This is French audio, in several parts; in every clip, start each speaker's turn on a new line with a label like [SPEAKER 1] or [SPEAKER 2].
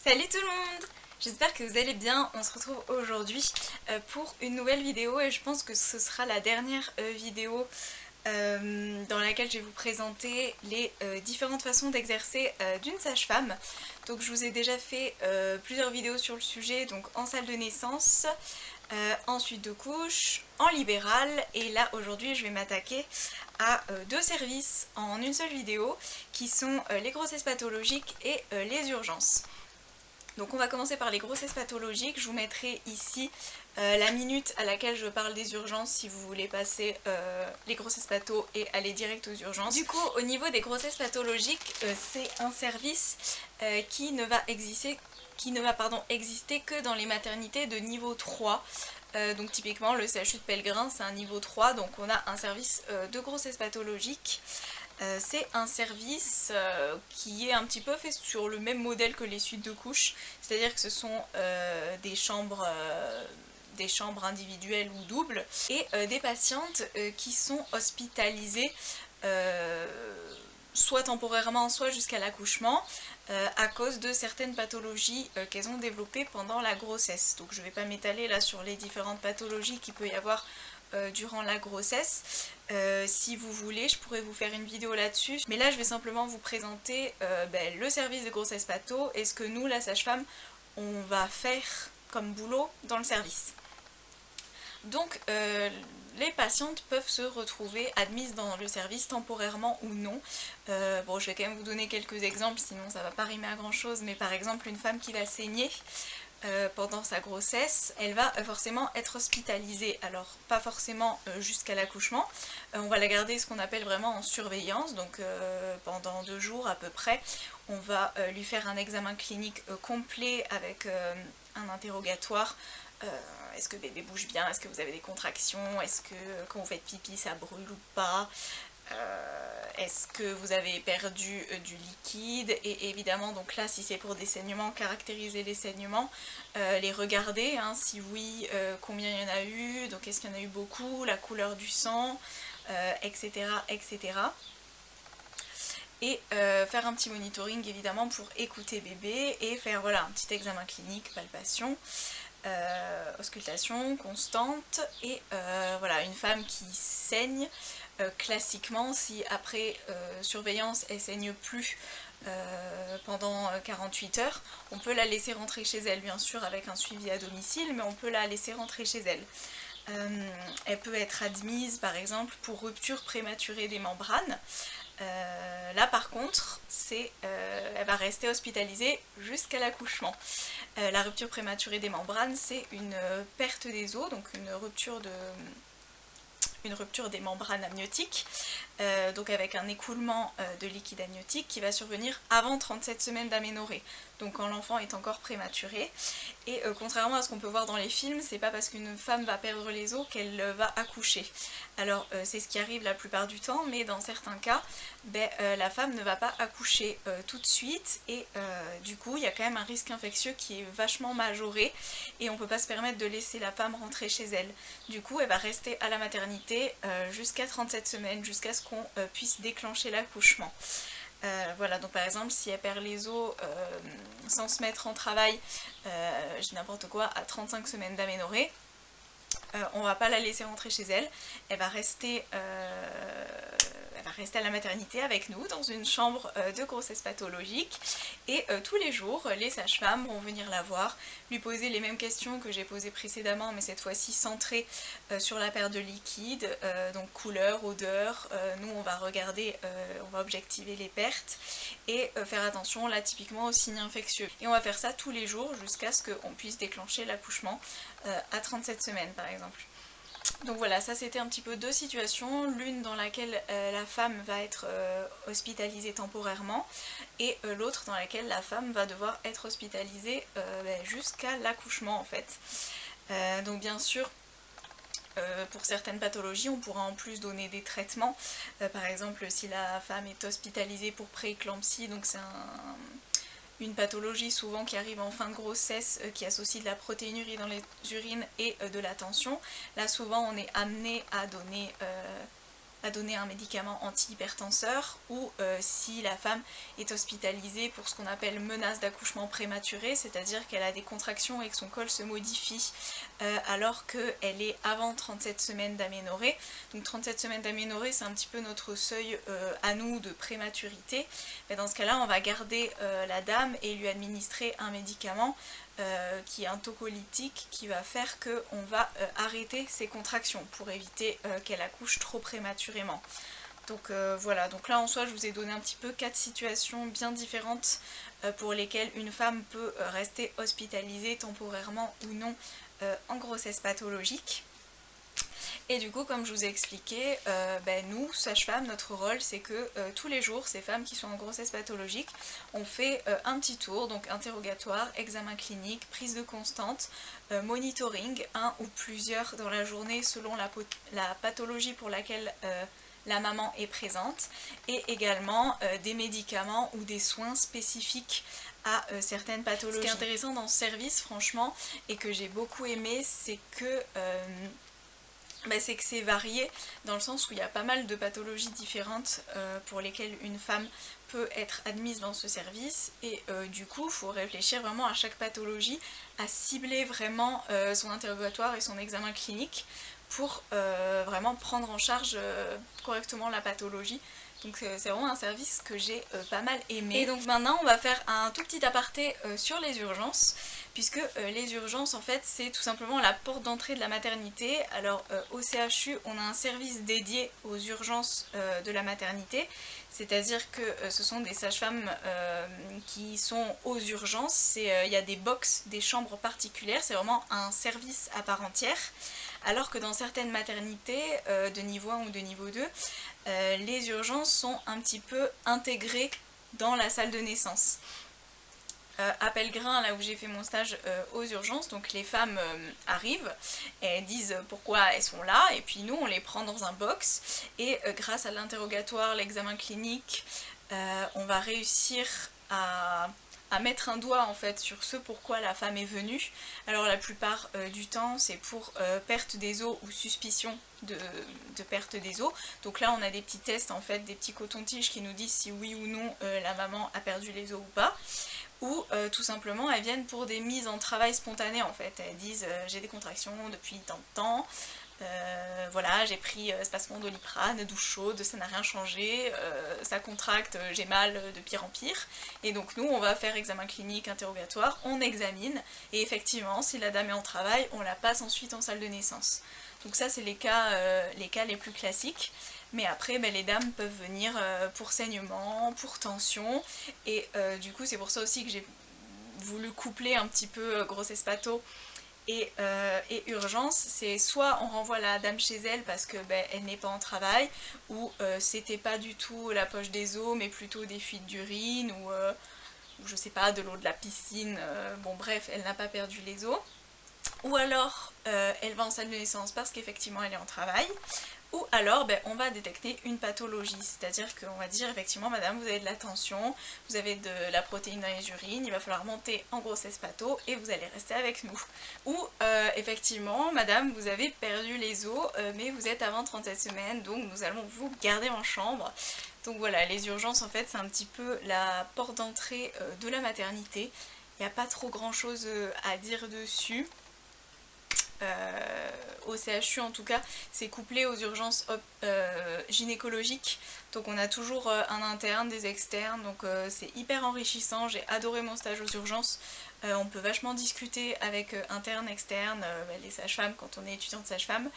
[SPEAKER 1] Salut tout le monde! J'espère que vous allez bien. On se retrouve aujourd'hui pour une nouvelle vidéo et je pense que ce sera la dernière vidéo dans laquelle je vais vous présenter les différentes façons d'exercer d'une sage-femme. Donc je vous ai déjà fait plusieurs vidéos sur le sujet, donc en salle de naissance, en suite de couche, en libéral, et là aujourd'hui je vais m'attaquer à deux services en une seule vidéo qui sont les grossesses pathologiques et les urgences. Donc on va commencer par les grossesses pathologiques. Je vous mettrai ici la minute à laquelle je parle des urgences si vous voulez passer les grossesses patho et aller direct aux urgences. Du coup, au niveau des grossesses pathologiques, c'est un service qui ne va exister que dans les maternités de niveau 3. Donc typiquement le CHU de Pellegrin c'est un niveau 3, donc on a un service de grossesse pathologique. C'est un service qui est un petit peu fait sur le même modèle que les suites de couches, c'est-à-dire que ce sont des chambres individuelles ou doubles, et des patientes qui sont hospitalisées soit temporairement, soit jusqu'à l'accouchement, à cause de certaines pathologies qu'elles ont développées pendant la grossesse. Donc je ne vais pas m'étaler là sur les différentes pathologies qu'il peut y avoir durant la grossesse. Si vous voulez, je pourrais vous faire une vidéo là-dessus, mais là je vais simplement vous présenter le service de grossesse patho et ce que nous, la sage-femme, on va faire comme boulot dans le service. Donc les patientes peuvent se retrouver admises dans le service temporairement ou non. Bon, je vais quand même vous donner quelques exemples, sinon ça va pas rimer à grand chose, mais par exemple une femme qui va saigner pendant sa grossesse, elle va forcément être hospitalisée. Alors pas forcément jusqu'à l'accouchement, on va la garder ce qu'on appelle vraiment en surveillance, donc pendant 2 jours à peu près, on va lui faire un examen clinique complet avec un interrogatoire. Est-ce que bébé bouge bien? Est-ce que vous avez des contractions? Est-ce que quand vous faites pipi ça brûle ou pas? Est-ce que vous avez perdu du liquide? Et évidemment, donc là, si c'est pour des saignements, caractériser les saignements, les regarder, hein, si oui, combien il y en a eu, donc est-ce qu'il y en a eu beaucoup, la couleur du sang, etc. etc. Et faire un petit monitoring évidemment pour écouter bébé et faire voilà, un petit examen clinique, palpation. Auscultation constante et voilà, une femme qui saigne, classiquement si après surveillance elle saigne plus pendant 48 heures, on peut la laisser rentrer chez elle, bien sûr avec un suivi à domicile, mais on peut la laisser rentrer chez elle. Elle peut être admise par exemple pour rupture prématurée des membranes. Là par contre, elle va rester hospitalisée jusqu'à l'accouchement. La rupture prématurée des membranes, c'est une perte des os, donc une rupture des membranes amniotiques, donc avec un écoulement de liquide amniotique qui va survenir avant 37 semaines d'aménorrhée, donc quand l'enfant est encore prématuré. Et contrairement à ce qu'on peut voir dans les films, c'est pas parce qu'une femme va perdre les os qu'elle va accoucher. Alors c'est ce qui arrive la plupart du temps, mais dans certains cas, la femme ne va pas accoucher tout de suite, et du coup il y a quand même un risque infectieux qui est vachement majoré, et on peut pas se permettre de laisser la femme rentrer chez elle. Du coup elle va rester à la maternité jusqu'à 37 semaines, jusqu'à ce qu'on puisse déclencher l'accouchement. Voilà, donc par exemple si elle perd les os sans se mettre en travail, j'ai n'importe quoi, à 35 semaines d'aménorrhée, on va pas la laisser rentrer chez elle, elle va rester à la maternité avec nous dans une chambre de grossesse pathologique, et tous les jours les sages-femmes vont venir la voir, lui poser les mêmes questions que j'ai posées précédemment, mais cette fois-ci centrées sur la perte de liquide, donc couleur, odeur. Nous on va regarder, on va objectiver les pertes et faire attention là typiquement aux signes infectieux, et on va faire ça tous les jours jusqu'à ce qu'on puisse déclencher l'accouchement à 37 semaines par exemple. Donc voilà, ça c'était un petit peu deux situations, l'une dans laquelle la femme va être hospitalisée temporairement, et l'autre dans laquelle la femme va devoir être hospitalisée jusqu'à l'accouchement en fait. Donc bien sûr, pour certaines pathologies, on pourra en plus donner des traitements. Par exemple, si la femme est hospitalisée pour prééclampsie, donc c'est une pathologie souvent qui arrive en fin de grossesse, qui associe de la protéinurie dans les urines et de la tension. Là souvent on est amené à donner à donner un médicament antihypertenseur, ou si la femme est hospitalisée pour ce qu'on appelle menace d'accouchement prématuré, c'est-à-dire qu'elle a des contractions et que son col se modifie alors qu'elle est avant 37 semaines d'aménorrhée. Donc 37 semaines d'aménorrhée, c'est un petit peu notre seuil à nous de prématurité. Mais dans ce cas-là, on va garder la dame et lui administrer un médicament qui est un tocolytique qui va faire qu'on va arrêter ses contractions pour éviter qu'elle accouche trop prématurément. Donc voilà, donc là en soi je vous ai donné un petit peu 4 situations bien différentes pour lesquelles une femme peut rester hospitalisée temporairement ou non en grossesse pathologique. Et du coup, comme je vous ai expliqué, nous, sages-femmes, notre rôle, c'est que tous les jours, ces femmes qui sont en grossesse pathologique, on fait un petit tour, donc interrogatoire, examen clinique, prise de constante, monitoring, un ou plusieurs dans la journée selon la pathologie pour laquelle la maman est présente, et également des médicaments ou des soins spécifiques à certaines pathologies. Ce qui est intéressant dans ce service, franchement, et que j'ai beaucoup aimé, c'est que c'est varié dans le sens où il y a pas mal de pathologies différentes pour lesquelles une femme peut être admise dans ce service, et du coup il faut réfléchir vraiment à chaque pathologie, à cibler vraiment son interrogatoire et son examen clinique pour vraiment prendre en charge correctement la pathologie. Donc c'est vraiment un service que j'ai pas mal aimé. Et donc maintenant on va faire un tout petit aparté sur les urgences, puisque les urgences en fait c'est tout simplement la porte d'entrée de la maternité. Alors au CHU on a un service dédié aux urgences de la maternité, c'est-à-dire que ce sont des sages-femmes qui sont aux urgences, il y a des box, des chambres particulières, c'est vraiment un service à part entière. Alors que dans certaines maternités de niveau 1 ou de niveau 2, les urgences sont un petit peu intégrées dans la salle de naissance. À Pellegrin, là où j'ai fait mon stage aux urgences, donc les femmes arrivent, elles disent pourquoi elles sont là, et puis nous on les prend dans un box, et grâce à l'interrogatoire, l'examen clinique, on va réussir à mettre un doigt en fait sur ce pourquoi la femme est venue. Alors la plupart du temps c'est pour perte des os ou suspicion de perte des os. Donc là on a des petits tests en fait, des petits cotons-tiges qui nous disent si oui ou non la maman a perdu les os ou pas. Ou tout simplement elles viennent pour des mises en travail spontanées en fait. Elles disent j'ai des contractions depuis tant de temps, voilà, j'ai pris spasmon Doliprane, douche chaude, ça n'a rien changé, ça contracte, j'ai mal de pire en pire. Et donc nous on va faire examen clinique, interrogatoire, on examine, et effectivement si la dame est en travail, on la passe ensuite en salle de naissance. Donc ça c'est les cas les plus classiques. Mais après les dames peuvent venir pour saignement, pour tension, et du coup c'est pour ça aussi que j'ai voulu coupler un petit peu grossesse patho et urgence. C'est soit on renvoie la dame chez elle parce que elle n'est pas en travail, ou c'était pas du tout la poche des os mais plutôt des fuites d'urine, ou je sais pas, de l'eau de la piscine, bon bref, elle n'a pas perdu les os. Ou alors elle va en salle de naissance parce qu'effectivement elle est en travail. Ou alors on va détecter une pathologie, c'est-à-dire qu'on va dire effectivement madame vous avez de la tension, vous avez de la protéine dans les urines, il va falloir monter en grossesse patho et vous allez rester avec nous. Ou effectivement madame vous avez perdu les os mais vous êtes avant 37 semaines donc nous allons vous garder en chambre. Donc voilà, les urgences en fait c'est un petit peu la porte d'entrée de la maternité, il n'y a pas trop grand chose à dire dessus. Au CHU en tout cas, c'est couplé aux urgences gynécologiques, donc on a toujours un interne, des externes, donc c'est hyper enrichissant, j'ai adoré mon stage aux urgences. On peut vachement discuter avec interne, externe, les sages-femmes quand on est étudiante sage-femme,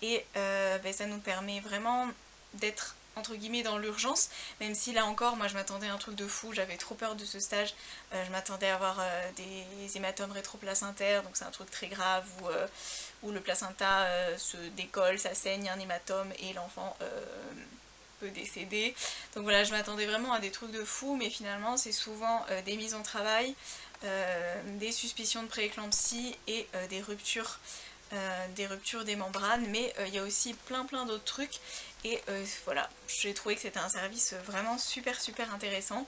[SPEAKER 1] et ça nous permet vraiment d'être entre guillemets dans l'urgence, même si là encore moi je m'attendais à un truc de fou, j'avais trop peur de ce stage, je m'attendais à avoir des hématomes rétropplacentaires, donc c'est un truc très grave où le placenta se décolle, ça saigne, un hématome et l'enfant peut décéder. Donc voilà, je m'attendais vraiment à des trucs de fou, mais finalement c'est souvent des mises en travail, des suspicions de prééclampsie et des ruptures des membranes, mais il y a aussi plein d'autres trucs, et voilà, j'ai trouvé que c'était un service vraiment super intéressant.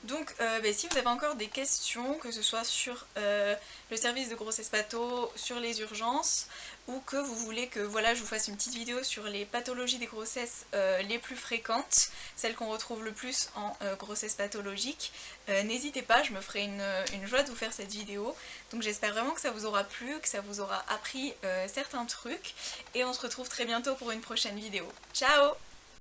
[SPEAKER 1] Donc si vous avez encore des questions, que ce soit sur le service de grossesse patho, sur les urgences, ou que vous voulez que voilà, je vous fasse une petite vidéo sur les pathologies des grossesses les plus fréquentes, celles qu'on retrouve le plus en grossesse pathologique, n'hésitez pas, je me ferai une joie de vous faire cette vidéo. Donc j'espère vraiment que ça vous aura plu, que ça vous aura appris certains trucs, et on se retrouve très bientôt pour une prochaine vidéo. Ciao!